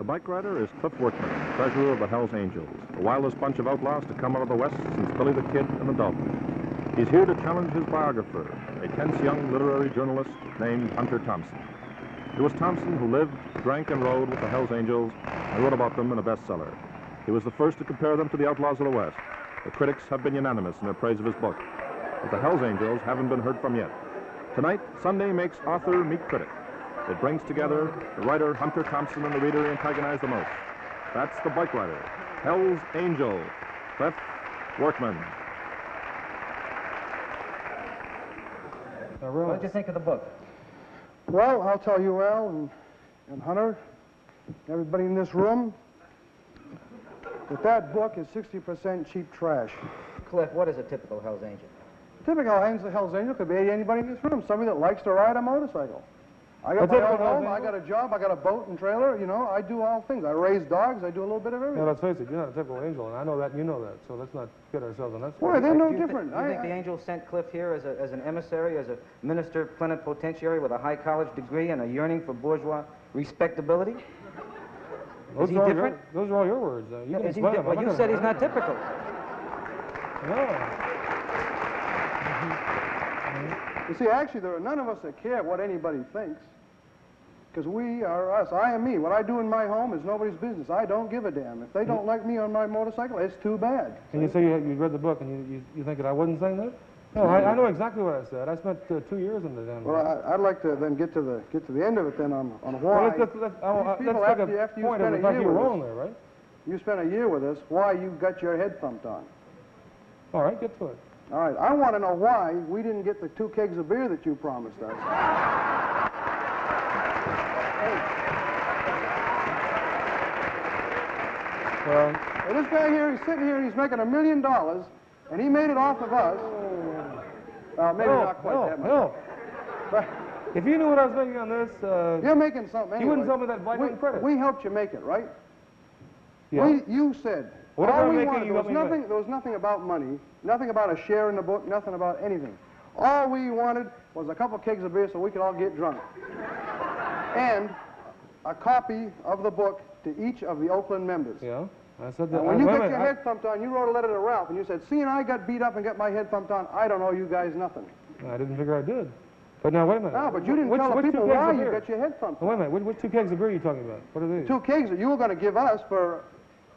bike rider is Cliff Workman, treasurer of the Hells Angels, the wildest bunch of outlaws to come out of the West since Billy the Kid and the Daltons. He's here to challenge his biographer, a tense young literary journalist named Hunter Thompson. It was Thompson who lived, drank, and rode with the Hells Angels and wrote about them in a bestseller. He was the first to compare them to the outlaws of the West. The critics have been unanimous in their praise of his book, but the Hells Angels haven't been heard from yet. Tonight, Sunday makes author meet critic. It brings together the writer Hunter Thompson and the reader he antagonized the most. That's the bike rider, Hells Angel, Cliff Workman. What did you think of the book? Well, I'll tell you, Al and Hunter, everybody in this room, that book is 60% cheap trash. Cliff, what is a typical Hells Angel? Typical Hells Angel could be anybody in this room, somebody that likes to ride a motorcycle. I got my own home, I got a job, I got a boat and trailer, you know, I do all things. I raise dogs, I do a little bit of everything. Now, let's face it, you're not a typical angel, and I know that, and you know that, so let's not kid ourselves on that. Why, they're no different. You think the angel sent Cliff here as an emissary, as a minister plenipotentiary with a high college degree and a yearning for bourgeois respectability? Is he different? Those are all your words. You can explain them. Well, you said he's not typical. No. You see, actually, there are none of us that care what anybody thinks, because we are us. I am me. What I do in my home is nobody's business. I don't give a damn. If they don't like me on my motorcycle, it's too bad. And you say you read the book, and you think that I wasn't saying that? No, I know exactly what I said. I spent 2 years in the damn book. Well, I'd like to then get to the end of it then on why. Well, let's take a point of the fact you were wrong there, right? You spent a year with us. Why you got your head thumped on? All right, get to it. All right, I want to know why we didn't get the 2 kegs of beer that you promised us. Well, this guy here, he's sitting here, he's making $1 million, and he made it off of us. Maybe not quite that much. But if you knew what I was making on this, you're making something anyway. You wouldn't tell me that vitamin credit. We helped you make it, right? Yeah. You said. Whatever I'm making, there was nothing about money, nothing about a share in the book, nothing about anything. All we wanted was a couple kegs of beer so we could all get drunk. And a copy of the book to each of the Oakland members. Yeah, I said that. When you got your head thumped on, you wrote a letter to Ralph, and you said, "See, and I got beat up and got my head thumped on. I don't owe you guys nothing." I didn't figure I did. But now, wait a minute. No, but you didn't tell the people why you got your head thumped on. Wait a minute. Which 2 kegs of beer are you talking about? What are these? 2 kegs that you were going to give us for...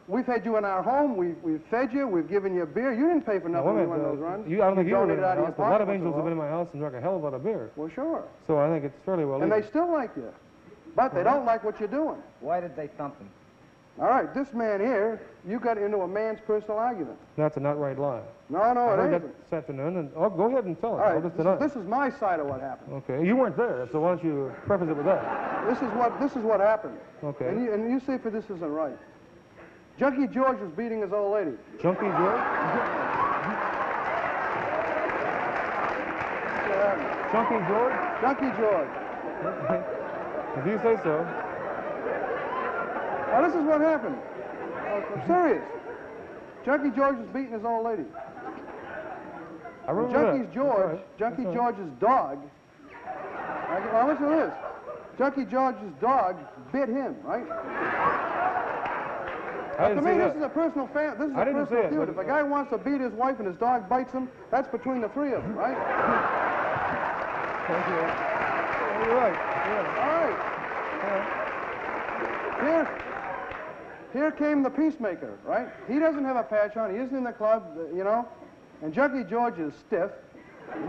We've had you in our home, we've fed you, we've given you beer. You didn't pay for nothing when you went those runs. I don't think you were in my house. A lot of angels have been in my house and drank a hell of a lot of beer. Well, sure. So I think it's fairly well And they still like you. But they don't like what you're doing. Why did they thump him? All right, this man here, you got into a man's personal argument. That's an outright lie. No, it isn't. That this afternoon, and go ahead and tell it. All right, this is my side of what happened. Okay, you weren't there, so why don't you preface it with that? This is what happened. Okay. And you say for this isn't right. Junkie George was beating his old lady. Junkie George? Junkie George? Junkie George. If you say so. Well, this is what happened. I'm serious. Junkie George was beating his old lady. I remember Junkie George's dog. Now listen to this. Junkie George's dog bit him, right? To me, this is a personal feud. If a guy wants to beat his wife and his dog bites him, that's between the 3 of them, right? Thank you. You're right. All right. Here came the peacemaker, right? He doesn't have a patch on. He isn't in the club, you know. And Junkie George is stiff.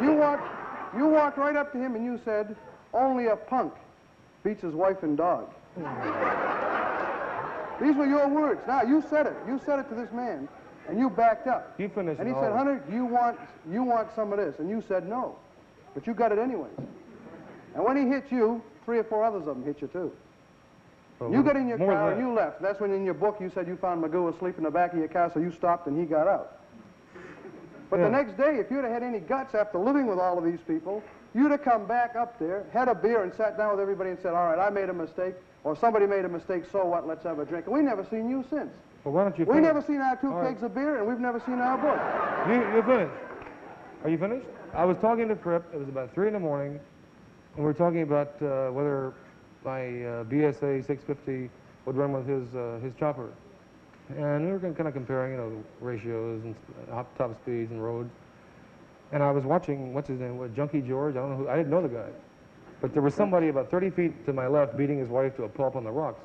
You walked right up to him and you said, "Only a punk beats his wife and dog." These were your words. Now, you said it. You said it to this man, and you backed up. You finished. And he said, "Hunter, you want some of this?" And you said no, but you got it anyways. And when he hit you, 3 or 4 others of them hit you too. Well, you got in your car and you left. That's when in your book you said you found Magoo asleep in the back of your car, so you stopped and he got out. But the next day, if you'd have had any guts after living with all of these people, you'd have come back up there, had a beer, and sat down with everybody and said, "All right, I made a mistake." Or somebody made a mistake, so what, let's have a drink. And we've never seen you since. Well, why don't you We've never seen our 2 kegs of beer, and we've never seen our book. You're finished. Are you finished? I was talking to Fripp. It was about 3 in the morning, and we were talking about whether my BSA 650 would run with his chopper. And we were kind of comparing, you know, ratios and top speeds and roads. And I was watching, what's his name, Junkie George? I don't know who, I didn't know the guy. But there was somebody about 30 feet to my left beating his wife to a pulp on the rocks.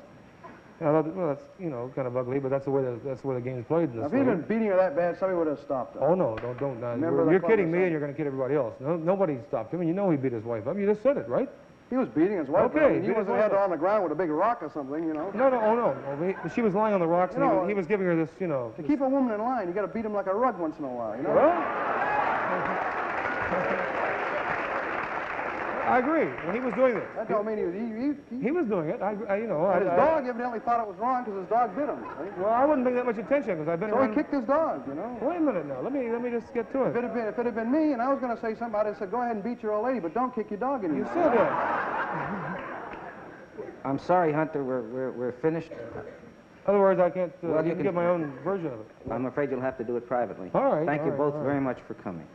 And I thought, well, that's, you know, kind of ugly, but that's the way the game's played in this If he'd been beating her that bad, somebody would have stopped her. Oh, no, don't. You're kidding me, and you're going to kid everybody else. No, nobody stopped him, and you know he beat his wife up. You just said it, right? He was beating his wife. Okay. I mean, he wasn't had her on the ground with a big rock or something, you know. No. She was lying on the rocks, and he was giving her this, you know. To keep a woman in line, you got to beat him like a rug once in a while, you know. Well, I agree. When he was doing this. That don't mean he was doing it. You know. His dog evidently thought it was wrong because his dog bit him. Right? Well, I wouldn't pay that much attention because I've been. So he kicked his dog, you know. Wait a minute now. Let me just get to it. If it had been me and I was going to say something, I'd have said, go ahead and beat your old lady, but don't kick your dog anymore. You said that. I'm sorry, Hunter, we're finished. Otherwise, I can't Well, you can get my own version of it. I'm afraid you'll have to do it privately. All right. Thank you both all right. very much for coming.